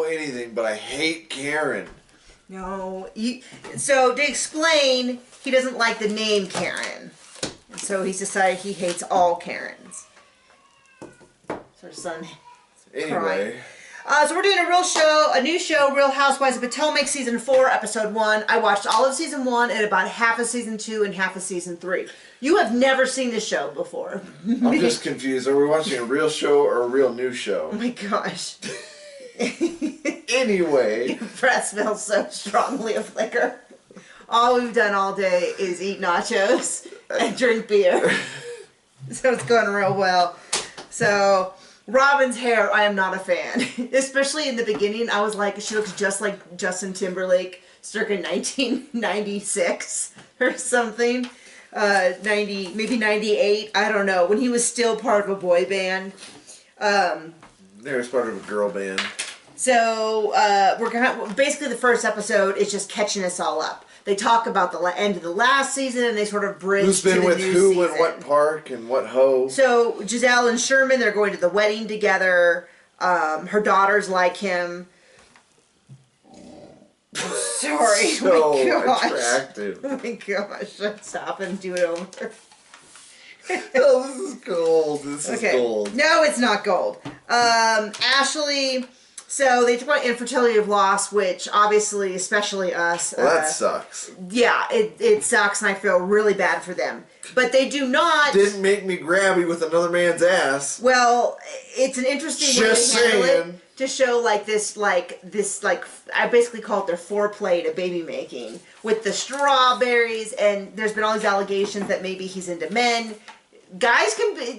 anything, but I hate Karen. No. So to explain, he doesn't like the name Karen. And so he's decided he hates all Karens. So our son Anyway. So we're doing a new show, Real Housewives of Potomac, Season 4, Episode 1. I watched all of Season 1 and about half of Season 2 and half of Season 3. You have never seen this show before. I'm just confused. Are we watching a real show or a real new show? Oh my gosh. Anyway. Your breath smells so strongly of liquor. All we've done all day is eat nachos and drink beer. So it's going real well. So... Robin's hair, I am not a fan. Especially in the beginning, I was like, she looks just like Justin Timberlake circa 1996 or something. 90, maybe 98, I don't know. When he was still part of a boy band. They was part of a girl band. So, basically the first episode is just catching us all up. They talk about the end of the last season, and they sort of bridge who's been to the with new who season. and what park and what hoe. So Giselle and Sherman, they're going to the wedding together. Her daughters like him. I'm sorry. So oh my gosh. attractive. Oh my gosh. Let's stop and do it over. Oh, this is gold. This is gold. No, it's not gold. Ashley... So they talk about infertility of loss, which obviously, especially us... Well, that sucks. Yeah, it sucks, and I feel really bad for them. But they do not... Didn't make me grabby with another man's ass. Well, it's an interesting way Just to handle saying. it. To show, I basically call it their foreplay to baby making. With the strawberries, and there's been all these allegations that maybe he's into men. Guys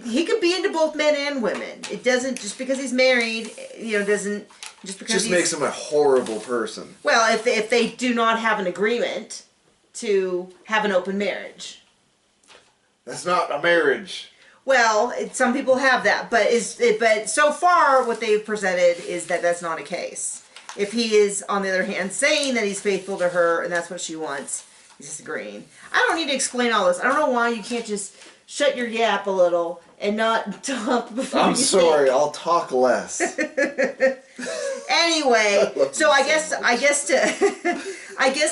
he could be into both men and women. It doesn't, just because he's married, doesn't... Just makes him a horrible person. Well, if they do not have an agreement to have an open marriage. That's not a marriage. Well, some people have that, but so far what they've presented is that that's not a case. If he is, on the other hand, saying that he's faithful to her and that's what she wants, he's disagreeing. I don't need to explain all this. I don't know why you can't just shut your yap a little and not talk before I'm you sorry, think. I'll talk less. Anyway, so I guess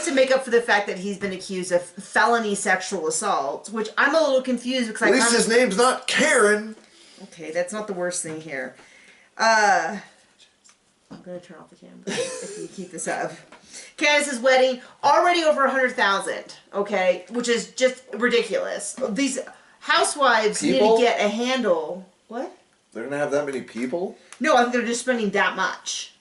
to make up for the fact that he's been accused of felony sexual assault, which I'm a little confused because At least his name's not Karen. Okay, that's not the worst thing here. I'm gonna turn off the camera if you keep this up. Candace's wedding already over 100,000. Okay, which is just ridiculous. These housewives need to get a handle. What? They're gonna have that many people? No, I think they're just spending that much.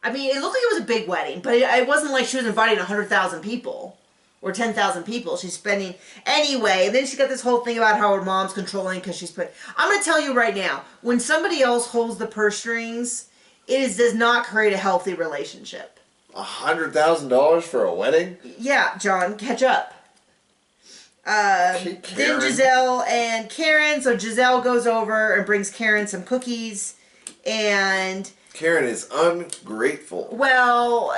I mean, it looked like it was a big wedding, but it wasn't like she was inviting 100,000 people or 10,000 people. She's spending anyway. And then she got this whole thing about how her mom's controlling because she's put. I'm going to tell you right now, when somebody else holds the purse strings, does not create a healthy relationship. $100,000 for a wedding? Yeah, John, catch up. Then Giselle and Karen. So Giselle goes over and brings Karen some cookies, and Karen is ungrateful. Well,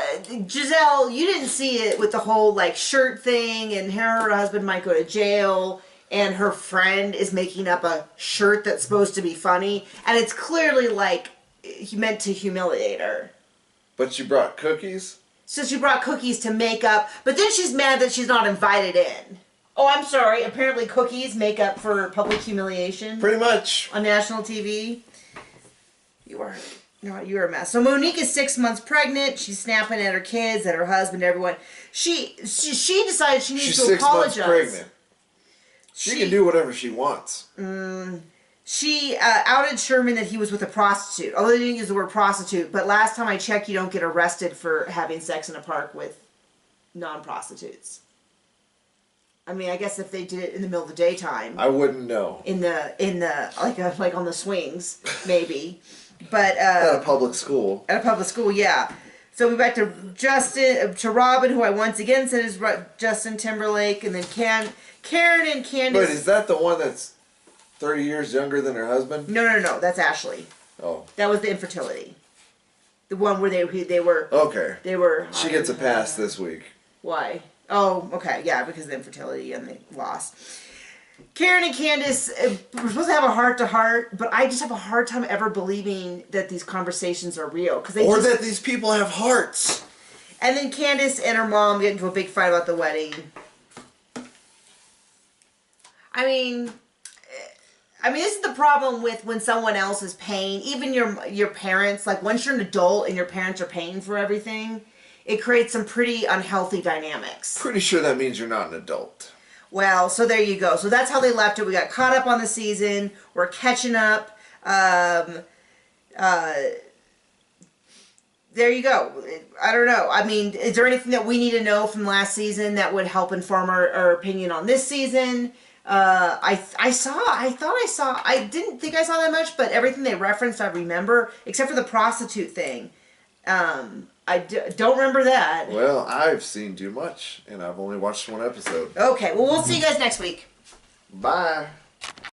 Giselle, you didn't see it with the whole shirt thing, and her husband might go to jail, and her friend is making up a shirt that's supposed to be funny, and it's clearly meant to humiliate her. But she brought cookies? So she brought cookies to make up, but then she's mad that she's not invited in. Oh, I'm sorry. Apparently cookies make up for public humiliation. Pretty much. On national TV. You're a mess. So Monique is 6 months pregnant. She's snapping at her kids, at her husband, everyone. She decided she needs to apologize. She's 6 months pregnant. She can do whatever she wants. She outed Sherman that he was with a prostitute. Although they didn't use the word prostitute. But last time I checked, you don't get arrested for having sex in a park with non-prostitutes. I mean, I guess if they did it in the middle of the daytime, I wouldn't know. In the like on the swings, maybe. But at a public school. At a public school, yeah. So we back to Robin, who I once again said is Justin Timberlake, and then Karen and Candace. Wait, is that the one that's 30 years younger than her husband? No. That's Ashley. Oh. That was the infertility. The one where they were. Okay. They were. She gets a pass this week. Why? Oh, okay, yeah, because of the infertility and they lost. Karen and Candace, we're supposed to have a heart-to-heart, but I just have a hard time ever believing that these conversations are real. That these people have hearts. And then Candace and her mom get into a big fight about the wedding. I mean, this is the problem with when someone else is paying, even your parents, like once you're an adult and your parents are paying for everything, it creates some pretty unhealthy dynamics. Pretty sure that means you're not an adult. Well, so there you go. So that's how they left it. We got caught up on the season. We're catching up. There you go. I don't know. I mean, is there anything that we need to know from last season that would help inform our opinion on this season? I didn't think I saw that much, but everything they referenced I remember, except for the prostitute thing. Don't remember that. Well, I've seen too much, and I've only watched one episode. Okay, well, we'll see you guys next week. Bye.